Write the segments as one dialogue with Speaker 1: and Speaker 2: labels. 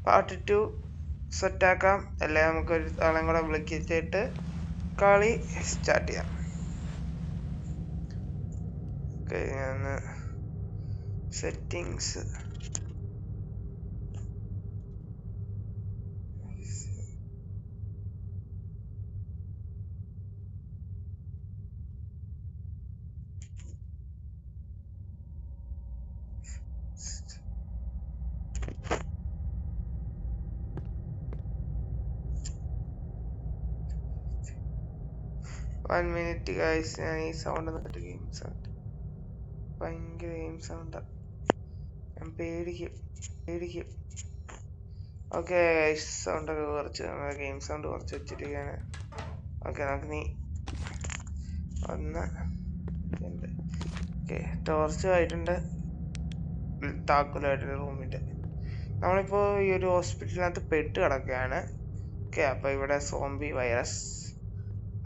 Speaker 1: Part 2 സെറ്റാക്കാം. അല്ലെ നമുക്കൊരു ആളെയും കൂടെ വിളിച്ചിട്ട് കളി സ്റ്റാർട്ട് ചെയ്യാം. ഞാൻ സെറ്റിങ്സ് One minute guys. ഞാൻ ഈ സൗണ്ട് എന്നിട്ട് ഗെയിം സൗണ്ട് ഭയങ്കര ഗെയിം സൗണ്ടാ. ഞാൻ പേടിക്കും. ഓക്കെ ഗൈസ്, സൗണ്ടൊക്കെ കുറച്ച് ഗെയിം സൗണ്ട് കുറച്ച് വെച്ചിരിക്കുകയാണ്. ഓക്കെ, നമുക്ക് നീ ഒന്ന് ഓക്കെ ടോർച്ച് ആയിട്ടുണ്ട്, താക്കോലായിട്ടുണ്ട് റൂമിൻ്റെ. നമ്മളിപ്പോ ഈ ഒരു ഹോസ്പിറ്റലിനകത്ത് പെട്ട് കിടക്കുകയാണ്. ഓക്കെ, അപ്പൊ ഇവിടെ സോംബി വൈറസ്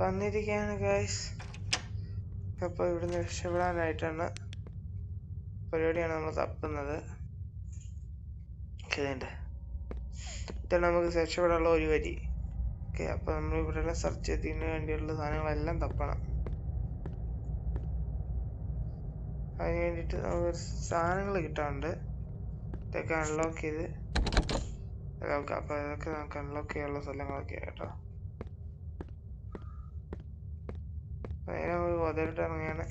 Speaker 1: വന്നിരിക്കുകയാണ് ഗൈസ്. അപ്പൊ ഇവിടുന്ന് രക്ഷപ്പെടാനായിട്ടാണ് പരിപാടിയാണ് നമ്മൾ തപ്പുന്നത്. ഇതാണ് നമുക്ക് രക്ഷപ്പെടാനുള്ള ഒരു വരി. ഓക്കെ, അപ്പൊ നമ്മൾ ഇവിടെ സെർച്ച് ചെയ്തതിന് വേണ്ടിയുള്ള സാധനങ്ങളെല്ലാം തപ്പണം. അതിന് വേണ്ടിയിട്ട് നമുക്ക് സാധനങ്ങൾ കിട്ടാറുണ്ട്. ഇതൊക്കെ അൺലോക്ക് ചെയ്ത് അപ്പൊ ഇതൊക്കെ നമുക്ക് അൺലോക്ക് ചെയ്യാനുള്ള സ്ഥലങ്ങളൊക്കെ കേട്ടോ. നേരെ ഒരു വതയിട്ട് ഇറങ്ങിയാണ്.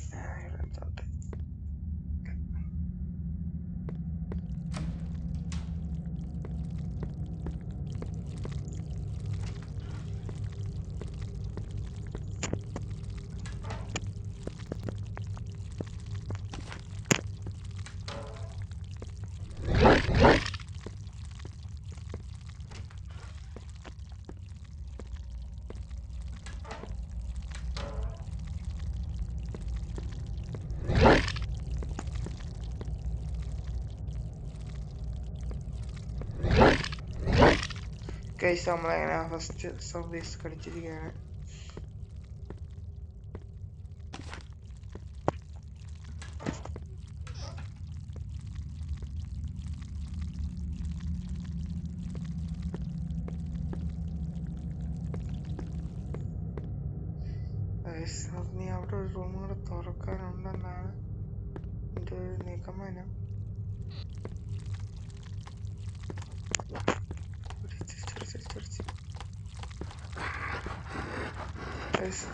Speaker 1: ഗൈസ്, നമ്മളങ്ങനെ ഫസ്റ്റ് സോംബീസ് കടിച്ചിരിക്കുകയാണ്. നീ അവിടെ ഒരു റൂം കൂടെ തുറക്കാനുണ്ടെന്നാണ് എൻ്റെ ഒരു നിഗമനം.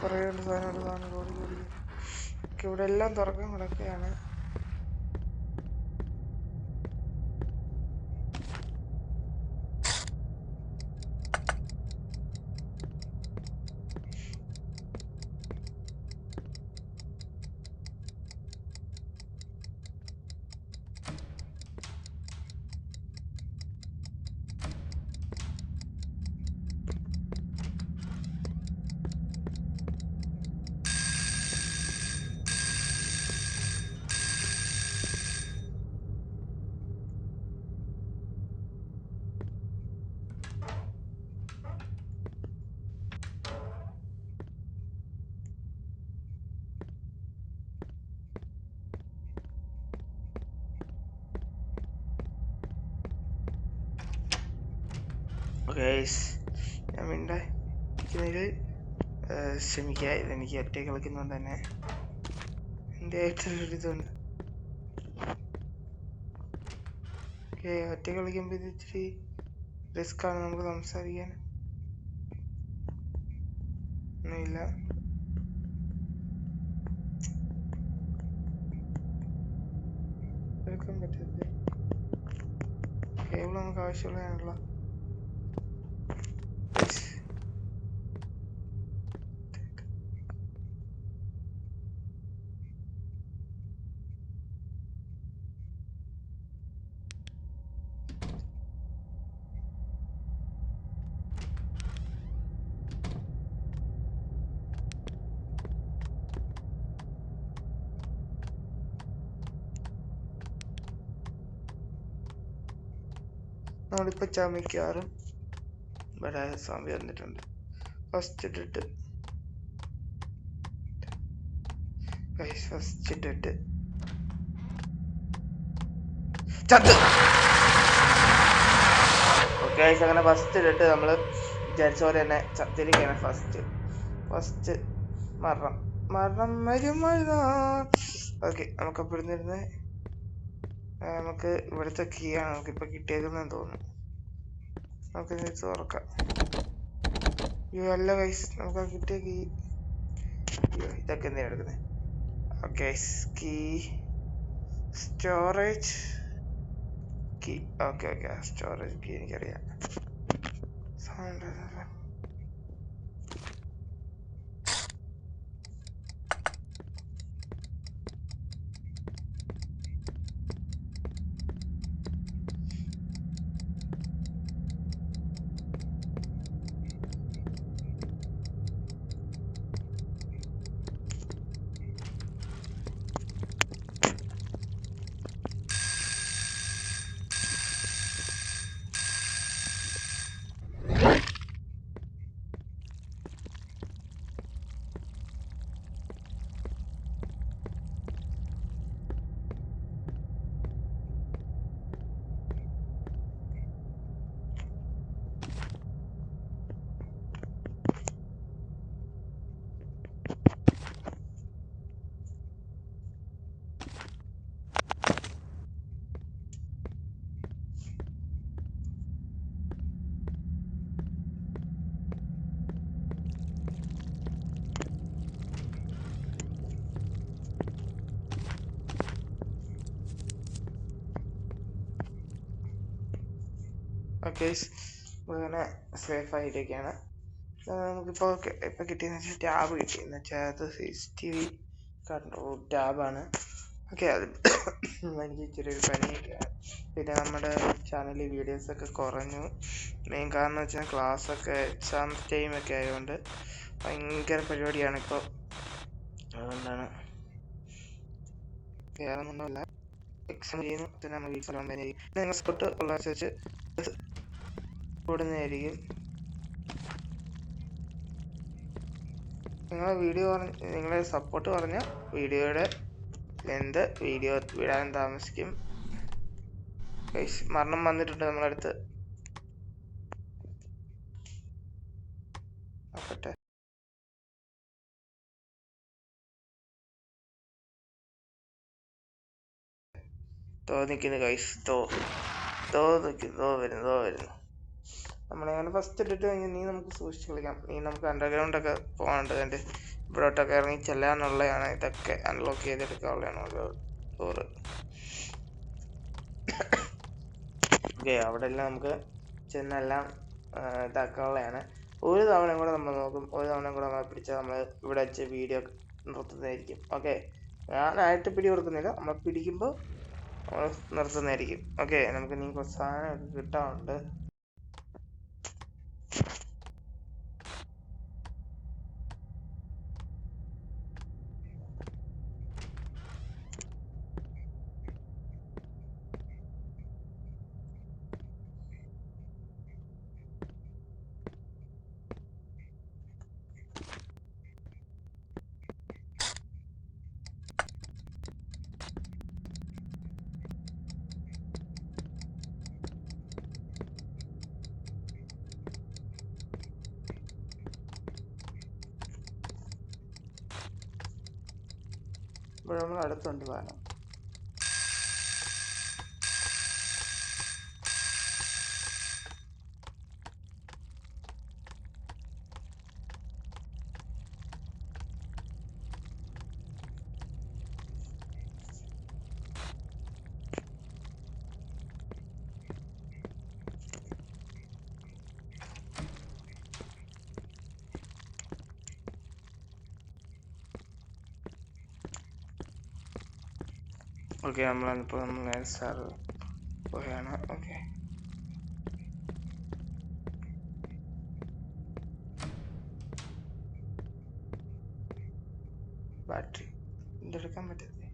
Speaker 1: കുറേ സാധനം ഇവിടെ എല്ലാം തുറക്കാൻ കിടക്കുകയാണ്. ഞാൻ മിണ്ടായിരിക്കുന്നതിൽ ശ്രമിക്കുക. ഇതെനിക്ക് ഒറ്റ കളിക്കുന്നതുകൊണ്ട് തന്നെ എൻ്റെ ആയിട്ടൊരിതുണ്ട്. ഓക്കെ, ഒറ്റ കളിക്കുമ്പോൾ ഇത് ഇച്ചിരി റിസ്ക്കാണ് നമുക്ക് സംസാരിക്കാൻ. ഒന്നുമില്ല. എടുക്കാൻ പറ്റില്ല. കേബിൾ നമുക്ക് ആവശ്യമുള്ളതാണല്ലോ. നമ്മളിപ്പോൾ ചമിക്കാറും ഇവിടെ സോംബി വന്നിട്ടുണ്ട്. ഫസ്റ്റ് ഡെഡ് ചത്ത്. ഗൈസ് അങ്ങനെ ഫസ്റ്റ് ഇട്ടിട്ട് നമ്മൾ വിചാരിച്ച പോലെ തന്നെ ചത്തിരിക്കുകയാണ്. ഫസ്റ്റ് മരണം വരുമഴ. ഓക്കെ, നമുക്കപ്പോൾ ഇരുന്നിരുന്ന് നമുക്ക് ഇവിടുത്തെ കീ ആണ് നമുക്കിപ്പോൾ കിട്ടിയേക്കുന്നതെന്ന് തോന്നുന്നു. നമുക്കിത് തുറക്കാം. അല്ല ഗൈസ്, നമുക്ക് കിട്ടിയ കീ ഇതൊക്കെ എന്തിനാണ് എടുക്കുന്നത്? Okay, key storage key. Okay storage key എനിക്കറിയാം. സൗണ്ട് ഓക്കെ, അങ്ങനെ സേഫ് ആയിട്ടൊക്കെയാണ്. നമുക്കിപ്പോൾ ഇപ്പം കിട്ടിയെന്ന് വെച്ചാൽ ടാബ് കിട്ടിയെന്ന് വെച്ചാൽ അത് CCTV കൺട്രോൾ ടാബാണ്. ഓക്കെ, അത് എനിക്ക് ഇച്ചിരി പനിയൊക്കെയാണ്. പിന്നെ നമ്മുടെ ചാനലിൽ വീഡിയോസൊക്കെ കുറഞ്ഞു. മെയിൻ കാരണം എന്ന് വെച്ചാൽ ക്ലാസ്സൊക്കെ എക്സാം ടൈമൊക്കെ ആയതുകൊണ്ട് ഭയങ്കര പരിപാടിയാണ് ഇപ്പോൾ. അതുകൊണ്ടാണ്, വേറെ ഒന്നുമല്ല. എക്സാം ചെയ്യുന്നു, പിന്നെ നമ്മൾ വീട്ടിൽ നിങ്ങൾ സ്പോട്ട് ഉള്ള വെച്ച് കൂടുന്നതായിരിക്കും. നിങ്ങളെ സപ്പോർട്ട് പറഞ്ഞ വീഡിയോയുടെ ലെന്ത് വീഡിയോ വിടാൻ താമസിക്കും. മരണം വന്നിട്ടുണ്ട് നമ്മളടുത്ത്. നോക്കട്ടെ. നിൽക്കുന്നു ഗൈസ്, വരുന്നു. നമ്മളെങ്ങനെ ഫസ്റ്റ് ഇട്ടിട്ട് കഴിഞ്ഞാൽ നീ നമുക്ക് സൂക്ഷിച്ച് കളിക്കാം. നമുക്ക് അണ്ടർഗ്രൗണ്ട് ഒക്കെ പോകാണ്ട് ഇവിടോട്ടൊക്കെ ഇറങ്ങി ചെല്ലാനുള്ളതാണ്. ഇതൊക്കെ അൺലോക്ക് ചെയ്തെടുക്കാനുള്ളതാണ് ഓരോ ഡോറ്. ഓക്കെ, അവിടെ എല്ലാം നമുക്ക് ചെന്നെല്ലാം ഇതാക്കാനുള്ളതാണ്. ഒരു തവണ കൂടെ നമ്മൾ നോക്കും. ഒരു തവണ കൂടെ നമ്മൾ പിടിച്ചാൽ നമ്മൾ ഇവിടെ വെച്ച് വീഡിയോ നിർത്തുന്നതായിരിക്കും. ഓക്കെ, ഞാനായിട്ട് പിടി കൊടുക്കുന്നില്ല, നമ്മൾ പിടിക്കുമ്പോൾ നമ്മൾ നിർത്തുന്നതായിരിക്കും. ഓക്കെ, നമുക്ക് നീ കുറച്ച് സാധനമൊക്കെ കിട്ടാറുണ്ട്. ഇവിടെ നമ്മൾ അടുത്തുണ്ട് സാധനം. ഓക്കെ, നമ്മൾ സാർ പോയാണ്. ഓക്കെ, ബാറ്ററി ഇതെടുക്കാൻ പറ്റത്തില്ലേ?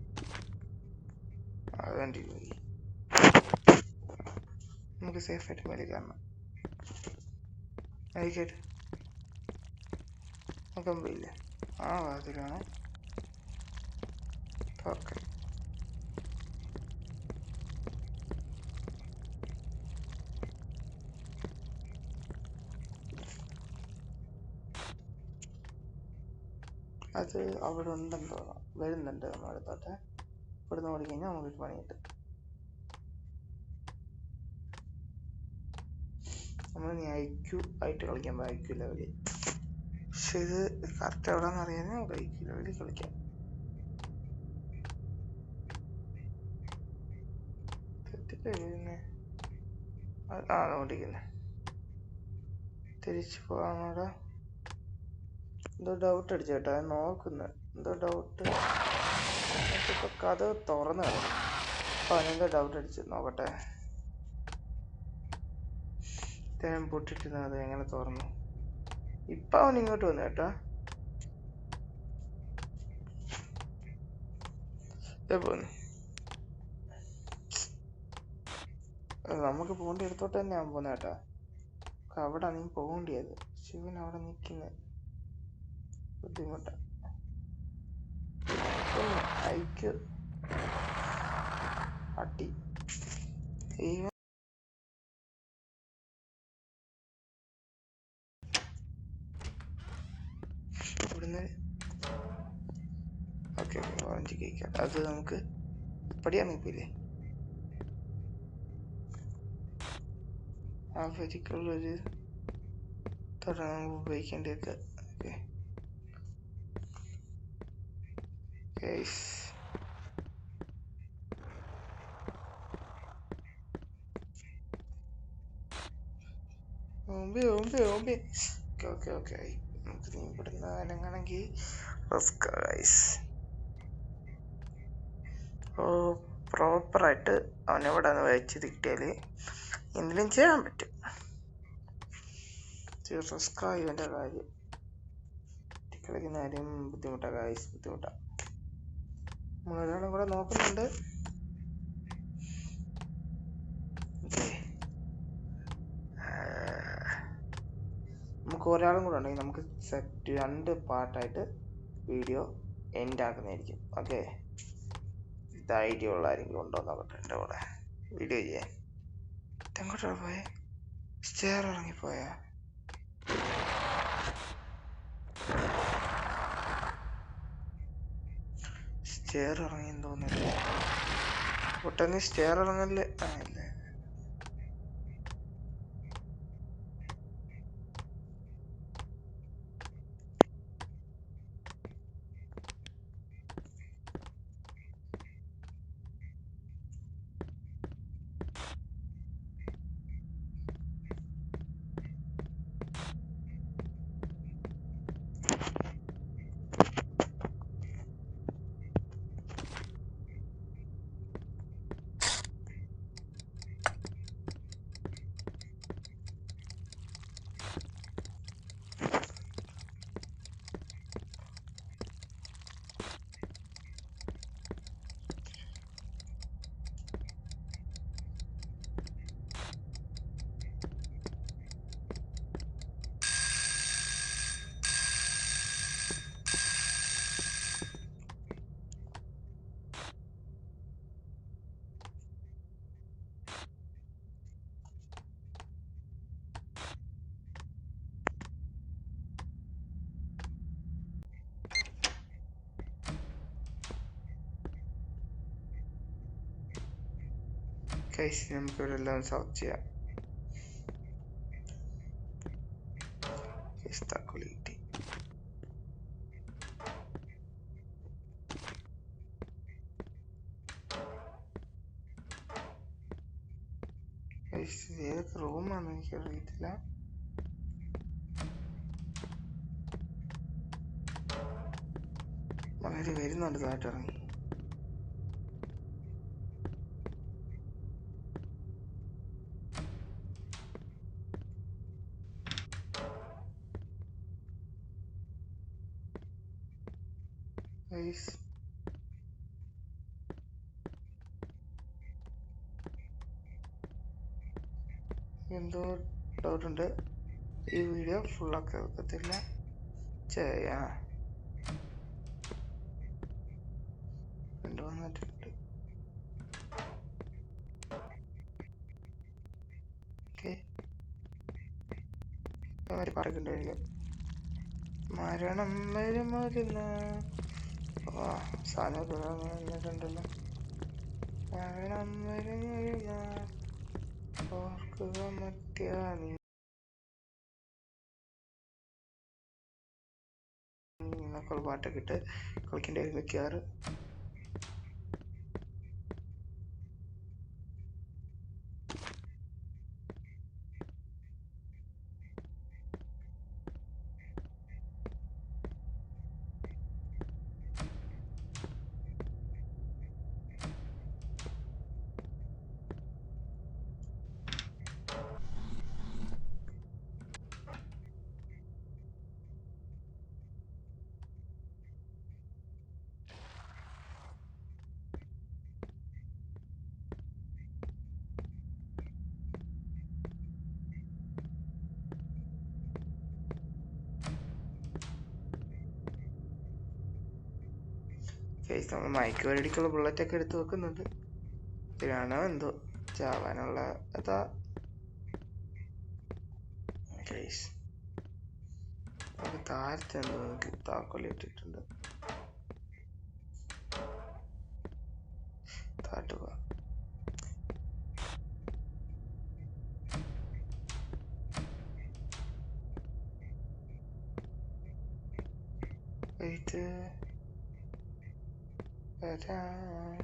Speaker 1: അതുകൊണ്ട് നമുക്ക് സേഫായിട്ട് മേലെ കാണണം. ആയിക്കോട്ടെ, നോക്കാൻ പോയില്ലേ? ആ വാതിലാണ്. ഓക്കെ, അത് അവിടെ ഉണ്ടെന്ന് തോന്നാം. വരുന്നുണ്ട് നമ്മുടെ അടുത്തോട്ട്. ഇവിടുന്ന് ഓടിക്കഴിഞ്ഞാൽ നമുക്ക് പണി കിട്ടും. നമ്മൾ ഇനി IQ ആയിട്ട് കളിക്കാൻ IQ ലെവലിൽ. പക്ഷെ ഇത് കറക്റ്റ് എവിടെയെന്ന് അറിയാൻ IQ ലെവലിൽ കളിക്കാം. ഓടിക്കുന്നേ തിരിച്ചു പോകാനോടെ എന്തോ ഡൗട്ട് അടിച്ചു കേട്ടോ. അത് നോക്കുന്നു എന്തോ ഡൗട്ട്. ഇപ്പൊ കഥ തുറന്നു കിടക്കും. അപ്പൊ അവനെന്തോ ഡൗട്ട് അടിച്ചു നോക്കട്ടെ. ഇദ്ദേഹം പൊട്ടിട്ടിരുന്ന അത് എങ്ങനെ തുറന്നു. ഇപ്പൊ അവൻ ഇങ്ങോട്ട് വന്നു കേട്ടോ. പോന്നു. നമുക്ക് പോകേണ്ട എടുത്തോട്ട് തന്നെ ഞാൻ പോന്നെ കേട്ടാ. അവിടെ നീ പോകേണ്ടിയത്. ശിവൻ അവിടെ നിൽക്കുന്നത് ബുദ്ധിമുട്ടാ. അയക്ക് അടി ഇവിടുന്ന്. ഓക്കെ ഓറഞ്ച് കേക്ക് അത് നമുക്ക് പടിയാൻ നോക്കില്ലേ. ആ വരിക്കുള്ളൊരു നമുക്ക് ഉപയോഗിക്കേണ്ടത്. ഓക്കെ ഓക്കെ നമുക്ക് നീ ഇവിടുന്ന് അനങ്ങാണെങ്കിൽ റിസ്ക് ഗൈസ്. പ്രോപ്പറായിട്ട് അവനെവിടെ നിന്ന് വെച്ച് കിട്ടിയാല് എന്തിനും ചെയ്യാൻ പറ്റും. റിസ്ക്കാ ഇവൻ്റെ കാര്യം. കളിക്കുന്ന കാര്യം ബുദ്ധിമുട്ടാ ഗൈസ്, ബുദ്ധിമുട്ടാ. നമ്മളൊരാളും കൂടെ നോക്കുന്നുണ്ട്. നമുക്ക് ഒരാളും കൂടെ ഉണ്ടെങ്കിൽ നമുക്ക് സെറ്റ് 2 പാർട്ടായിട്ട് വീഡിയോ എൻഡ് ആക്കുന്നതായിരിക്കും. ഓക്കെ, ധൈര്യമുള്ള ആരെങ്കിലും ഉണ്ടോ നോക്കട്ടെ എൻ്റെ കൂടെ വീഡിയോ ചെയ്യാൻ. എങ്ങോട്ടാ പോയെ? സ്റ്റെയർ ഇറങ്ങിപ്പോയാ? സ്റ്റെയർ ഇറങ്ങിയെന്ന് തോന്നുന്നില്ല. ഒട്ടനെ സ്റ്റെയർ ഇറങ്ങല്ലേ. ഇല്ല. നമുക്ക് ഇവിടെ എല്ലാം സോൾവ് ചെയ്യാം. ക്വാളിറ്റി ഏതൊക്കെ റൂമാണെന്ന് എനിക്ക് അറിയത്തില്ല. വളരെ വരുന്നുണ്ട് താഴ്ത്തിറങ്ങി. എന്തോ ഡൗട്ടുണ്ട്. ഈ വീഡിയോ ഫുള്ളാക്കി വെക്കത്തില്ല. ചെയ്യാ വന്നിട്ടുണ്ട്. ഓക്കെ, പറക്കുണ്ടായിരിക്കും. മരണം വരുമരുന്ന് സാധനമൊക്കെ മരണം വരുമരുന്ന് ഓർക്കുക മത്യാനി എന്നൊക്കെ പാട്ടൊക്കെ ഇട്ട് കളിക്കേണ്ടി വരും മിക്കവാറ്. നമ്മൾ മയക്ക് വേടിക്കുള്ള ബുള്ളറ്റൊക്കെ എടുത്ത് വെക്കുന്നുണ്ട്. ഇതിനാണോ എന്തോ ചാവാനുള്ള അതാ താഴത്തെ എന്തോ എനിക്ക് താക്കോലിട്ടിട്ടുണ്ട്. താട്ടുക ഇത് വരാം.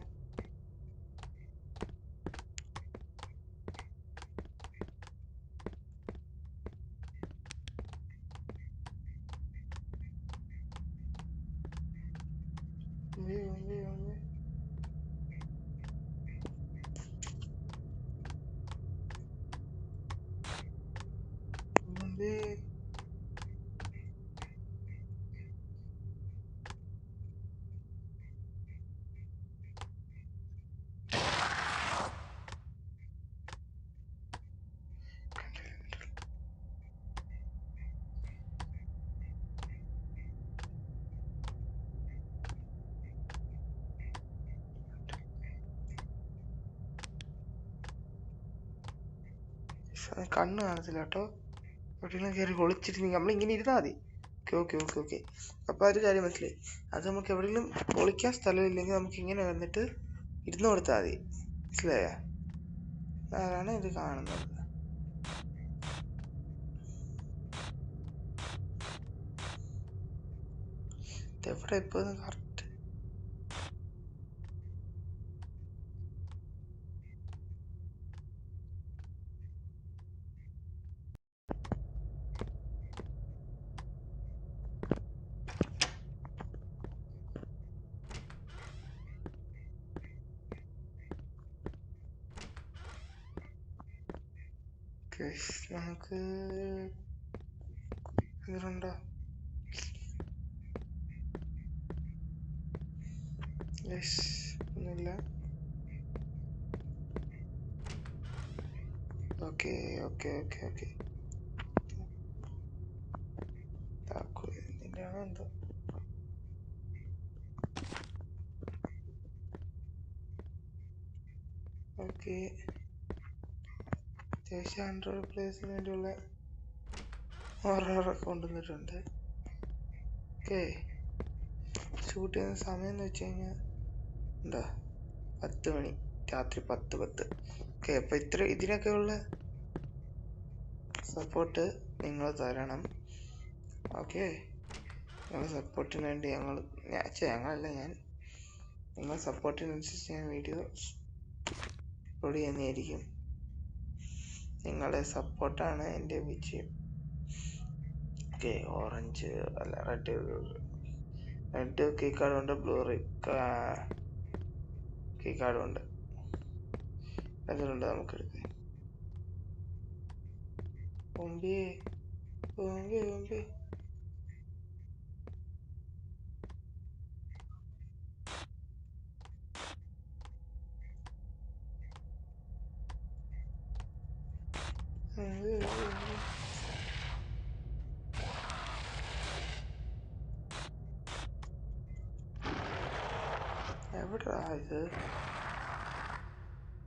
Speaker 1: കണ്ണ് കാണത്തില്ല കേട്ടോ. എവിടെയെങ്കിലും കയറി ഒളിച്ചിട്ട് നമ്മളിങ്ങനെ ഇരുന്നാൽ മതി. ഓക്കെ. അപ്പോൾ ഒരു കാര്യം മനസ്സിലായി. അത് നമുക്ക് എവിടെയെങ്കിലും ഒളിക്കാൻ സ്ഥലമില്ലെങ്കിൽ നമുക്ക് ഇങ്ങനെ വന്നിട്ട് ഇരുന്ന് കൊടുത്താൽ മതി. മനസ്സിലായ? അതാണ് ഇത് കാണുന്നത്. ഇതെവിടെ ഇപ്പോൾ കറക്റ്റ് നമുക്ക് ഇതിലുണ്ടോ? ഒന്നുമില്ല. ഓക്കെ താക്കോലിൻ്റെയാണോ എന്തോ. ഓക്കെ, അത്യാവശ്യം ആൻഡ്രോയിഡ് പ്ലേസിന് വേണ്ടിയുള്ള ഹൊററൊക്കെ കൊണ്ടുവന്നിട്ടുണ്ട്. ഓക്കെ, ഷൂട്ട് ചെയ്യുന്ന സമയം എന്ന് വെച്ച് കഴിഞ്ഞാൽ എന്താ 10 മണി, രാത്രി 10. ഓക്കെ, അപ്പോൾ ഇതിനൊക്കെയുള്ള സപ്പോർട്ട് നിങ്ങൾ തരണം. ഓക്കെ, നിങ്ങളുടെ സപ്പോർട്ടിന് വേണ്ടി ഞാൻ നിങ്ങളുടെ സപ്പോർട്ടിനനുസരിച്ച് ഞാൻ വീഡിയോ അപ്ലോഡ് ചെയ്യുന്നതായിരിക്കും. നിങ്ങളുടെ സപ്പോർട്ടാണ് എൻ്റെ വിജയം. ഓക്കെ, ഓറഞ്ച് അല്ല റെഡ് കീ കാർഡും ഉണ്ട്, ബ്ലൂ കീ കാർഡും ഉണ്ട്. അതിലുണ്ട് നമുക്ക് എടുക്കാം. എവിടെ ഇത്?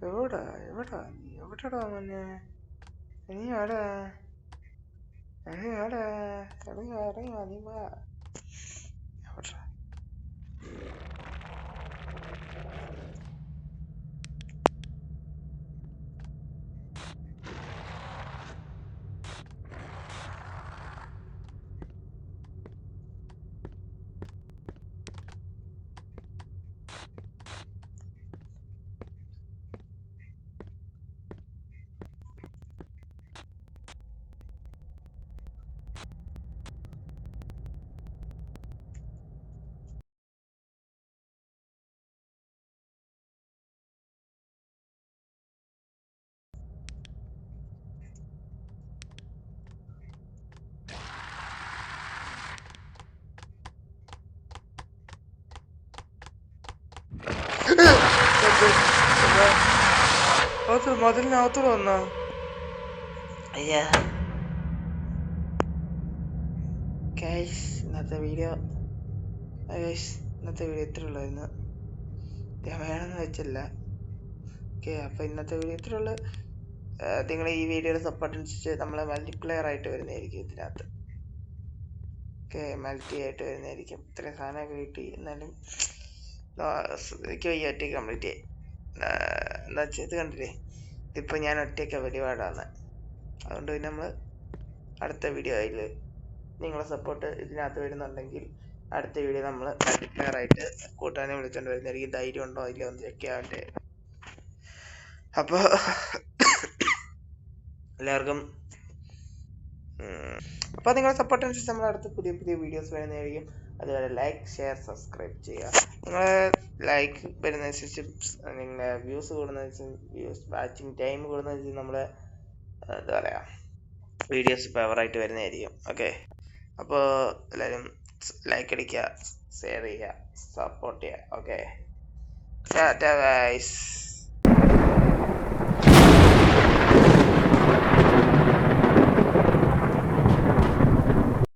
Speaker 1: എവിടാ മോനെ? നീ ആടാ? ഇറങ്ങി നീ വാ. മതിലിനകത്തോട് വന്ന അയ്യാ. ഇന്നത്തെ വീഡിയോ ഇത്ര ഉള്ളായിരുന്നു. ഞാൻ വേണമെന്ന് വെച്ചില്ല. ഓക്കെ, അപ്പൊ ഇന്നത്തെ വീഡിയോ ഇത്ര ഉള്ളു. നിങ്ങൾ ഈ വീഡിയോയുടെ സപ്പോർട്ട് അനുസരിച്ച് നമ്മളെ മൾട്ടിപ്ലെയർ ആയിട്ട് വരുന്നതായിരിക്കും ഇതിനകത്ത്. ഓക്കെ, മൾട്ടി ആയിട്ട് വരുന്നതായിരിക്കും. ഇത്രയും സാധനമൊക്കെ കിട്ടി. എന്നാലും എനിക്ക് വയ്യ ഒറ്റയ്ക്ക് കംപ്ലീറ്റ് ചെയ്യാൻ. എന്താ വെച്ചാൽ ഇത് കണ്ടില്ലേ, ഇതിപ്പോൾ ഞാൻ ഒറ്റയ്ക്ക് പരിപാടാണ്. അതുകൊണ്ട് പിന്നെ നമ്മൾ അടുത്ത വീഡിയോ അതിൽ നിങ്ങളെ സപ്പോർട്ട് ഇതിനകത്ത് വരുന്നുണ്ടെങ്കിൽ അടുത്ത വീഡിയോ നമ്മൾ മൾട്ടിപ്ലെയർ ആയിട്ട് കൂട്ടാനെ വിളിച്ചുകൊണ്ട് വരുന്നതായിരിക്കും. ധൈര്യം ഉണ്ടോ അതിൽ ഒന്ന് ചെക്ക് ചെയ്യാൻ വേണ്ടി. അപ്പോൾ എല്ലാവർക്കും അപ്പോൾ നിങ്ങളുടെ സപ്പോർട്ട് അനുസരിച്ച് നമ്മൾ അടുത്ത പുതിയ പുതിയ വീഡിയോസ് വരുന്നതായിരിക്കും. അതുപോലെ ലൈക്ക്, ഷെയർ, സബ്സ്ക്രൈബ് ചെയ്യുക. നിങ്ങളെ ലൈക്ക് വരുന്നതനുസരിച്ച് നിങ്ങളുടെ വ്യൂസ് കൂടുന്നതനുസരിച്ച് വാച്ചിങ് ടൈം കൂടുന്നതനുസരിച്ച് നമ്മുടെ എന്താ പറയുക വീഡിയോസ് ഫേവറായിട്ട് വരുന്നതായിരിക്കും. ഓക്കെ, അപ്പോൾ എല്ലാവരും ലൈക്ക് അടിക്കുക, ഷെയർ ചെയ്യുക, സപ്പോർട്ട് ചെയ്യുക. Okay, Tata guys.